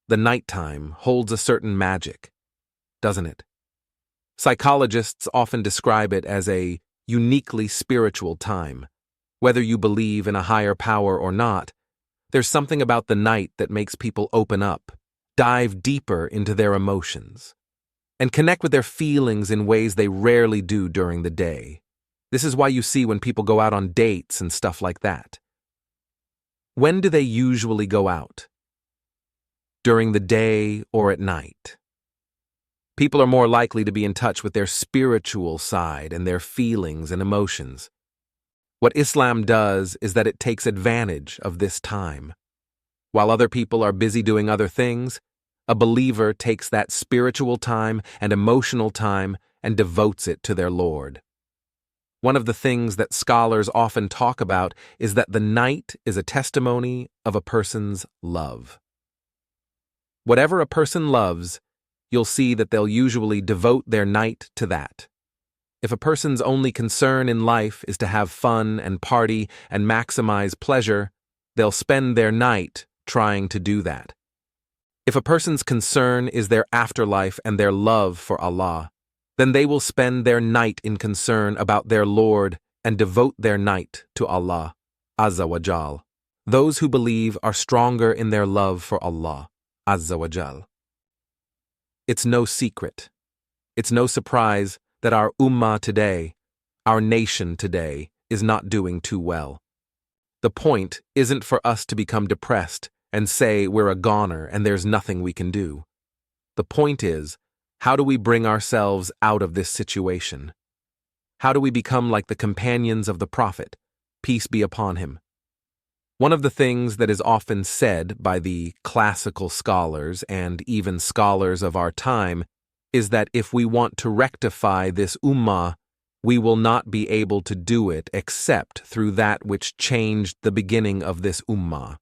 the nighttime holds a certain magic, doesn't it? Psychologists often describe it as a uniquely spiritual time. Whether you believe in a higher power or not, there's something about the night that makes people open up, dive deeper into their emotions, and connect with their feelings in ways they rarely do during the day. This is why you see when people go out on dates and stuff like that. When do they usually go out? During the day or at night? People are more likely to be in touch with their spiritual side and their feelings and emotions. What Islam does is that it takes advantage of this time. While other people are busy doing other things, a believer takes that spiritual time and emotional time and devotes it to their Lord. One of the things that scholars often talk about is that the night is a testimony of a person's love. Whatever a person loves, you'll see that they'll usually devote their night to that. If a person's only concern in life is to have fun and party and maximize pleasure, they'll spend their night trying to do that. If a person's concern is their afterlife and their love for Allah, then they will spend their night in concern about their Lord and devote their night to Allah, Azza wa Jal. Those who believe are stronger in their love for Allah, Azza wa Jal. It's no secret. It's no surprise that our ummah today, our nation today, is not doing too well. The point isn't for us to become depressed and say we're a goner and there's nothing we can do. The point is, how do we bring ourselves out of this situation? How do we become like the companions of the Prophet, peace be upon him? One of the things that is often said by the classical scholars and even scholars of our time is that if we want to rectify this ummah, we will not be able to do it except through that which changed the beginning of this ummah.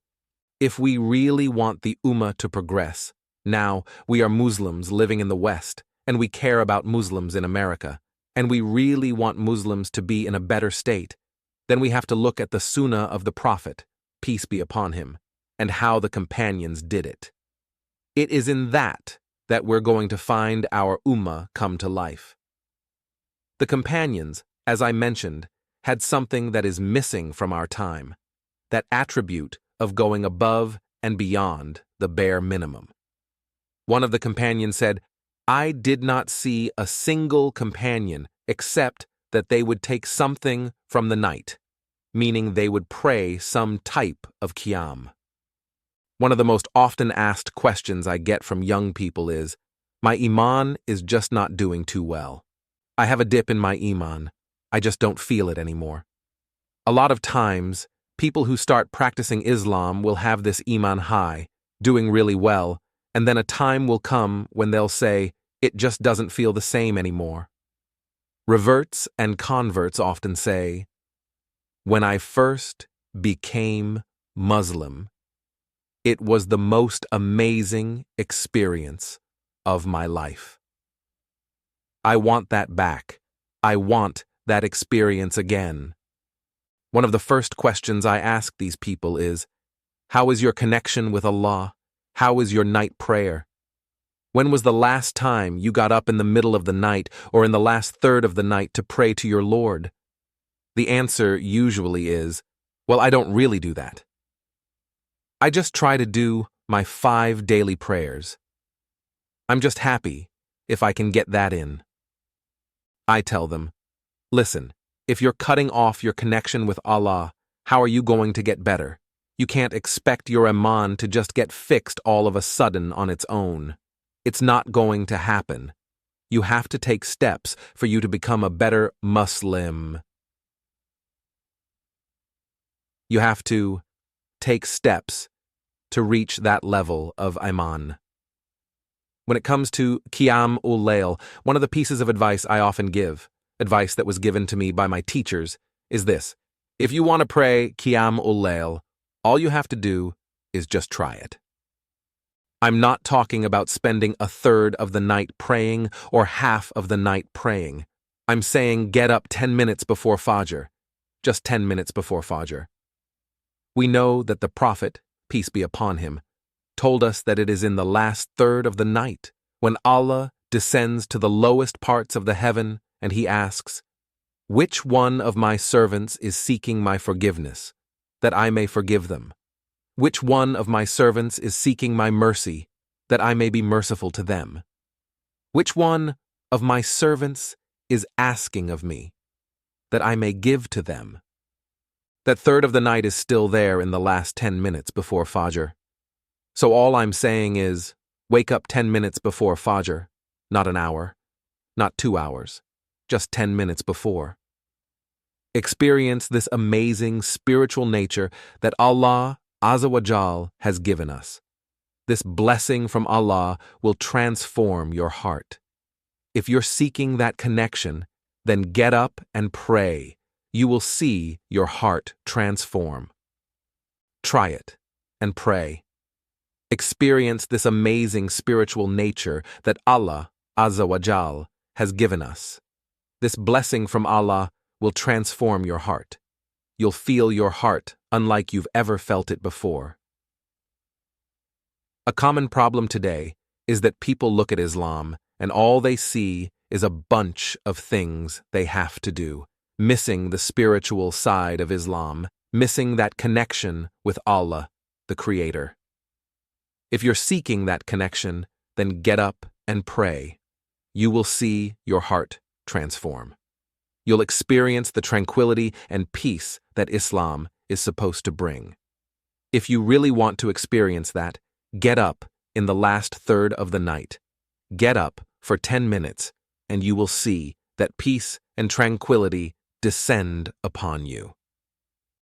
If we really want the ummah to progress, now we are Muslims living in the West, and we care about Muslims in America, and we really want Muslims to be in a better state, then we have to look at the sunnah of the Prophet, peace be upon him, and how the companions did it. It is in that we're going to find our ummah come to life. The companions, as I mentioned, had something that is missing from our time, that attribute of going above and beyond the bare minimum. One of the companions said, "I did not see a single companion except that they would take something from the night," meaning they would pray some type of qiyam. One of the most often asked questions I get from young people is, "My Iman is just not doing too well. I have a dip in my Iman. I just don't feel it anymore." A lot of times, people who start practicing Islam will have this Iman high, doing really well, and then a time will come when they'll say, "It just doesn't feel the same anymore." Reverts and converts often say, "When I first became Muslim, it was the most amazing experience of my life. I want that back. I want that experience again." One of the first questions I ask these people is, how is your connection with Allah? How is your night prayer? When was the last time you got up in the middle of the night or in the last third of the night to pray to your Lord? The answer usually is, "Well, I don't really do that. I just try to do my 5 daily prayers. I'm just happy if I can get that in." I tell them, "Listen, if you're cutting off your connection with Allah, how are you going to get better? You can't expect your Iman to just get fixed all of a sudden on its own. It's not going to happen. You have to take steps for you to become a better Muslim. You have to take steps to reach that level of Iman." When it comes to Qiyam-ul-Lail, one of the pieces of advice I often give, advice that was given to me by my teachers, is this: if you want to pray Qiyam-ul-Lail, all you have to do is just try it. I'm not talking about spending a third of the night praying or half of the night praying. I'm saying get up 10 minutes before Fajr, just 10 minutes before Fajr. We know that the Prophet, peace be upon him, told us that it is in the last third of the night when Allah descends to the lowest parts of the heaven and he asks, "Which one of my servants is seeking my forgiveness, that I may forgive them? Which one of my servants is seeking my mercy, that I may be merciful to them? Which one of my servants is asking of me, that I may give to them?" That third of the night is still there in the last 10 minutes before Fajr. So all I'm saying is, wake up 10 minutes before Fajr, not an hour, not 2 hours, just 10 minutes before. Experience this amazing spiritual nature that Allah Azza wa Jal has given us. This blessing from Allah will transform your heart. If you're seeking that connection, then get up and pray. You will see your heart transform. Try it and pray. Experience this amazing spiritual nature that Allah Azza wa Jal has given us. This blessing from Allah will transform your heart. You'll feel your heart unlike you've ever felt it before. A common problem today is that people look at Islam and all they see is a bunch of things they have to do, missing the spiritual side of Islam, missing that connection with Allah, the Creator. If you're seeking that connection, then get up and pray. You will see your heart transform. You'll experience the tranquility and peace that Islam is supposed to bring. If you really want to experience that, get up in the last third of the night. Get up for 10 minutes, and you will see that peace and tranquility descend upon you.